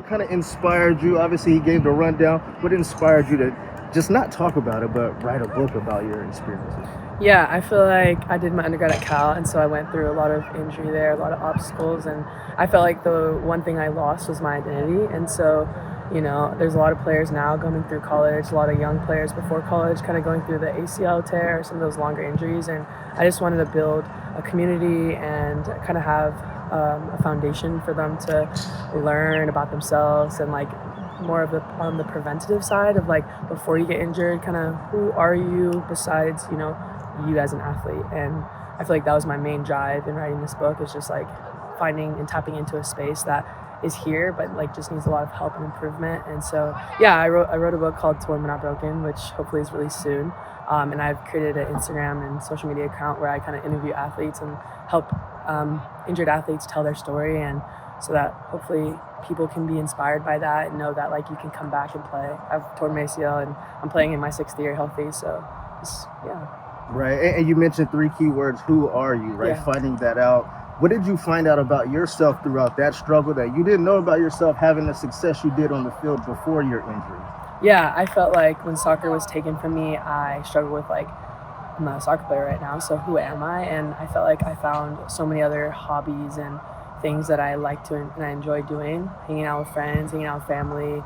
kind of inspired you? Obviously, he gave the rundown. What inspired you to just not talk about it, but write a book about your experiences? Yeah, I feel like I did my undergrad at Cal, and so I went through a lot of injury there, a lot of obstacles, and I felt like the one thing I lost was my identity. And so, there's a lot of players now going through college, a lot of young players before college kind of going through the ACL tear, some of those longer injuries, and I just wanted to build a community and kind of have a foundation for them to learn about themselves and like more of on the preventative side of like before you get injured, kind of who are you besides you as an athlete. And I feel like that was my main drive in writing this book, is just like finding and tapping into a space that is here but like just needs a lot of help and improvement. And so I wrote a book called Torn But Not Broken, which hopefully is released soon, and I've created an Instagram and social media account where I kind of interview athletes and help injured athletes tell their story, and so that hopefully people can be inspired by that and know that like you can come back and play. I've torn my ACL and I'm playing in my 6th year healthy, so yeah. Right, and you mentioned 3 key words. Who are you, right? Yeah. Finding that out. What did you find out about yourself throughout that struggle that you didn't know about yourself, having the success you did on the field before your injury? Yeah, I felt like when soccer was taken from me, I struggled with like, I'm not a soccer player right now, so who am I? And I felt like I found so many other hobbies and things that I like to and I enjoy doing, hanging out with friends, hanging out with family,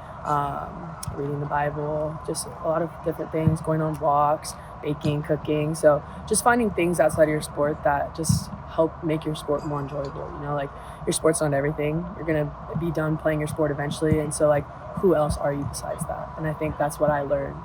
reading the Bible, just a lot of different things, going on walks, baking, cooking. So just finding things outside of your sport that just help make your sport more enjoyable. Like your sport's not everything. You're going to be done playing your sport eventually. And so like, who else are you besides that? And I think that's what I learned.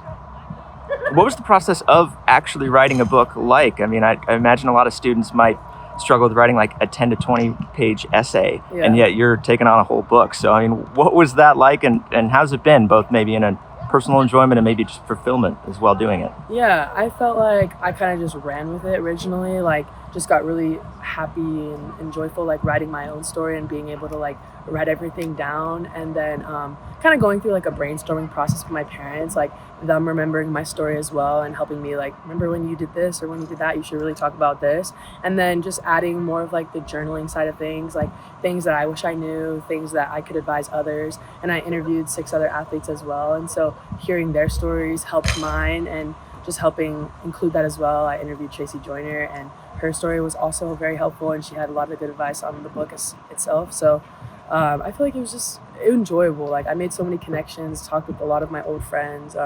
What was the process of actually writing a book like? I mean, I imagine a lot of students might struggle with writing like a 10 to 20 page essay, and yet you're taking on a whole book. So, I mean, what was that like, and how's it been, both maybe in a personal enjoyment and maybe just fulfillment as well doing it? Yeah, I felt like I kind of just ran with it originally, like just got really happy and joyful, like writing my own story and being able to like write everything down, and then kind of going through like a brainstorming process with my parents, like them remembering my story as well and helping me like, remember when you did this or when you did that, you should really talk about this. And then just adding more of like the journaling side of things, like things that I wish I knew, things that I could advise others. And I interviewed 6 other athletes as well, and so hearing their stories helped mine, and just helping include that as well. I interviewed Tracy Joyner, and her story was also very helpful, and she had a lot of good advice on the book itself. So I feel like it was just enjoyable. Like I made so many connections, talked with a lot of my old friends,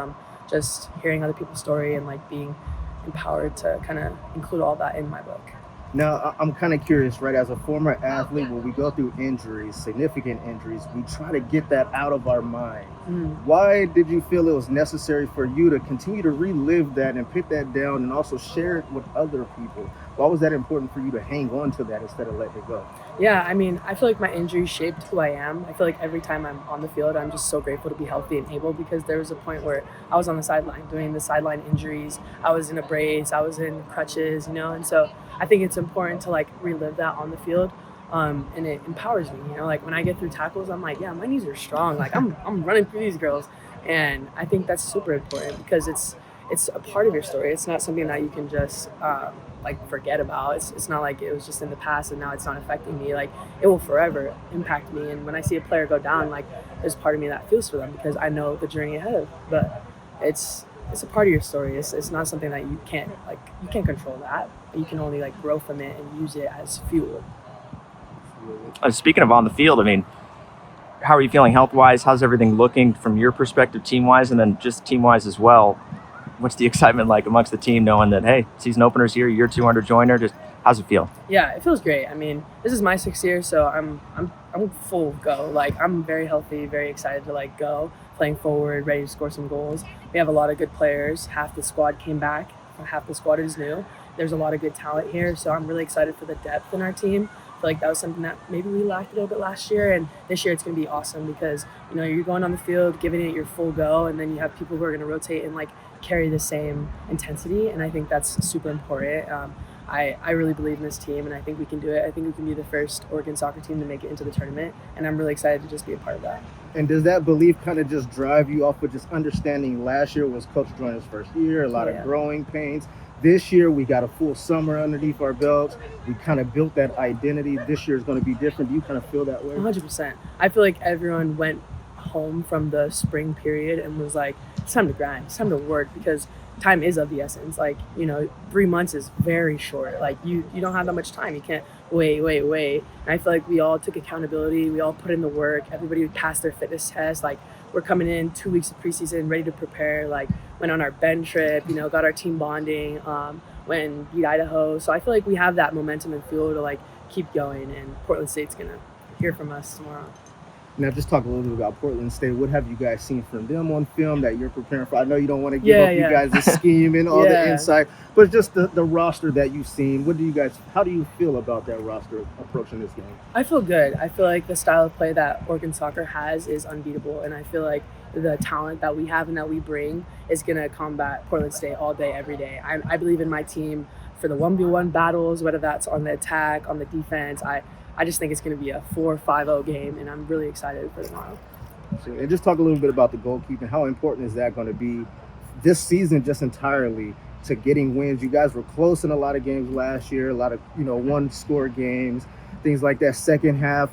just hearing other people's story and like being empowered to kind of include all that in my book. Now, I'm kind of curious, right? As a former athlete, when we go through injuries, significant injuries, we try to get that out of our mind. Why did you feel it was necessary for you to continue to relive that and put that down and also share it with other people? Why was that important for you to hang on to that instead of letting it go? Yeah, I mean, I feel like my injury shaped who I am. I feel like every time I'm on the field, I'm just so grateful to be healthy and able, because there was a point where I was on the sideline doing the sideline injuries. I was in a brace, I was in crutches, and so I think it's important to like relive that on the field. And it empowers me, like when I get through tackles, I'm like, yeah, my knees are strong. Like I'm running through these girls. And I think that's super important because it's a part of your story. It's not something that you can just like forget about. It's not like it was just in the past and now it's not affecting me. Like it will forever impact me. And when I see a player go down, like there's part of me that feels for them because I know the journey ahead. But it's a part of your story. It's not something that you can't control that. You can only like grow from it and use it as fuel. Speaking of on the field, I mean, how are you feeling health-wise? How's everything looking from your perspective team-wise, and then just team-wise as well? What's the excitement like amongst the team knowing that, hey, season opener's here, year 200 joiner? Just how's it feel? Yeah, it feels great. I mean, this is my 6th year, so I'm full go. Like I'm very healthy, very excited to like go, playing forward, ready to score some goals. We have a lot of good players. Half the squad came back, half the squad is new. There's a lot of good talent here, so I'm really excited for the depth in our team. I feel like that was something that maybe we lacked a little bit last year, and this year it's going to be awesome because you're going on the field, giving it your full go, and then you have people who are going to rotate and like carry the same intensity, and I think that's super important. I really believe in this team, and I think we can do it. I think we can be the first Oregon soccer team to make it into the tournament, and I'm really excited to just be a part of that. And does that belief kind of just drive you off with just understanding last year was Coach Joyner's first year, a lot of growing pains? This year, we got a full summer underneath our belts. We kind of built that identity. This year is going to be different. Do you kind of feel that way? 100%. I feel like everyone went home from the spring period and was like, it's time to grind, it's time to work, because time is of the essence. Like, 3 months is very short. Like you don't have that much time. You can't wait. And I feel like we all took accountability. We all put in the work. Everybody passed their fitness test. Like, we're coming in 2 weeks of preseason, ready to prepare. Like, went on our bend trip, got our team bonding, went and beat Idaho. So I feel like we have that momentum and fuel to like keep going, and Portland State's gonna hear from us tomorrow. Now, just talk a little bit about Portland State. What have you guys seen from them on film that you're preparing for? I know you don't want to give up you guys the scheme and all the insight, but just the roster that you've seen. How do you feel about that roster approaching this game? I feel good. I feel like the style of play that Oregon soccer has is unbeatable, and I feel like the talent that we have and that we bring is going to combat Portland State all day, every day. I believe in my team for the 1v1 battles, whether that's on the attack, on the defense. I just think it's going to be a 4-5-0 game, and I'm really excited for tomorrow. And just talk a little bit about the goalkeeping. How important is that going to be this season, just entirely, to getting wins? You guys were close in a lot of games last year, a lot of one-score games, things like that. Second half,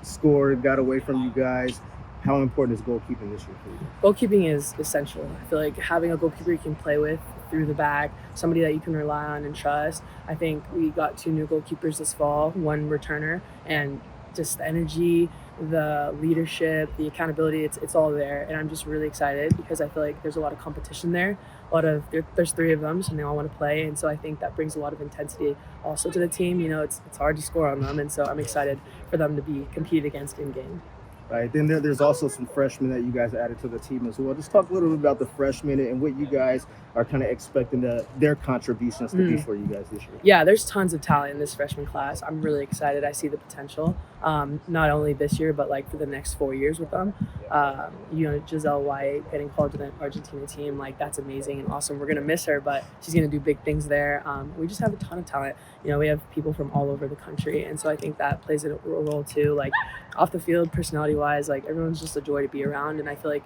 score got away from you guys. How important is goalkeeping this year for you? Goalkeeping is essential. I feel like having a goalkeeper you can play with through the back, somebody that you can rely on and trust. I think we got 2 new goalkeepers this fall, 1 returner, and just the energy, the leadership, the accountability, it's all there. And I'm just really excited because I feel like there's a lot of competition there. There's 3 of them, so they all want to play. And so I think that brings a lot of intensity also to the team. It's hard to score on them. And so I'm excited for them to be competed against in game. Right. Then there's also some freshmen that you guys added to the team as well. Just talk a little bit about the freshmen and what you guys are kind of expecting their contributions to be for you guys this year. Yeah, there's tons of talent in this freshman class. I'm really excited. I see the potential, not only this year, but like for the next 4 years with them. Giselle White getting called to the Argentina team, like that's amazing and awesome. We're going to miss her, but she's going to do big things there. We just have a ton of talent. We have people from all over the country. And so I think that plays a role too. Like off the field, personality wise, like everyone's just a joy to be around. And I feel like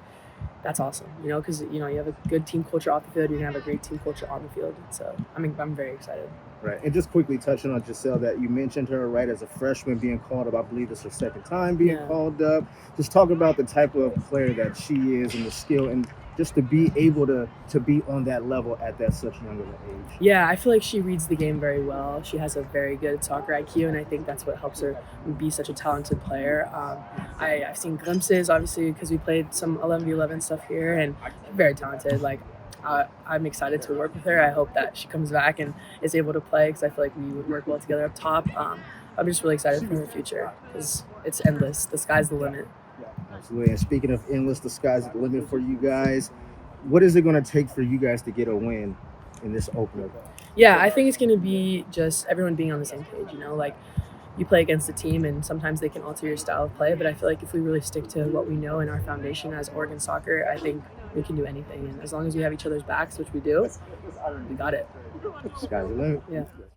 that's awesome, because you have a good team culture off the field, you're gonna have a great team culture on the field. So I'm very excited. Right. And just quickly touching on Giselle, that you mentioned her right as a freshman being called up. I believe it's her second time being called up. Just talk about the type of player that she is and the skill, and just to be able to be on that level at that such young of an age. Yeah, I feel like she reads the game very well. She has a very good soccer IQ, and I think that's what helps her be such a talented player. I've seen glimpses, obviously, because we played some 11v11 stuff here, and very talented. Like, I'm excited to work with her. I hope that she comes back and is able to play, because I feel like we would work well together up top. I'm just really excited for her future because it's endless. The sky's the limit. Absolutely. And speaking of endless, the sky's the limit for you guys. What is it going to take for you guys to get a win in this opener? Yeah, I think it's going to be just everyone being on the same page. Like you play against a team and sometimes they can alter your style of play. But I feel like if we really stick to what we know in our foundation as Oregon soccer, I think we can do anything. And as long as we have each other's backs, which we do, we got it. Sky's the limit. Yeah.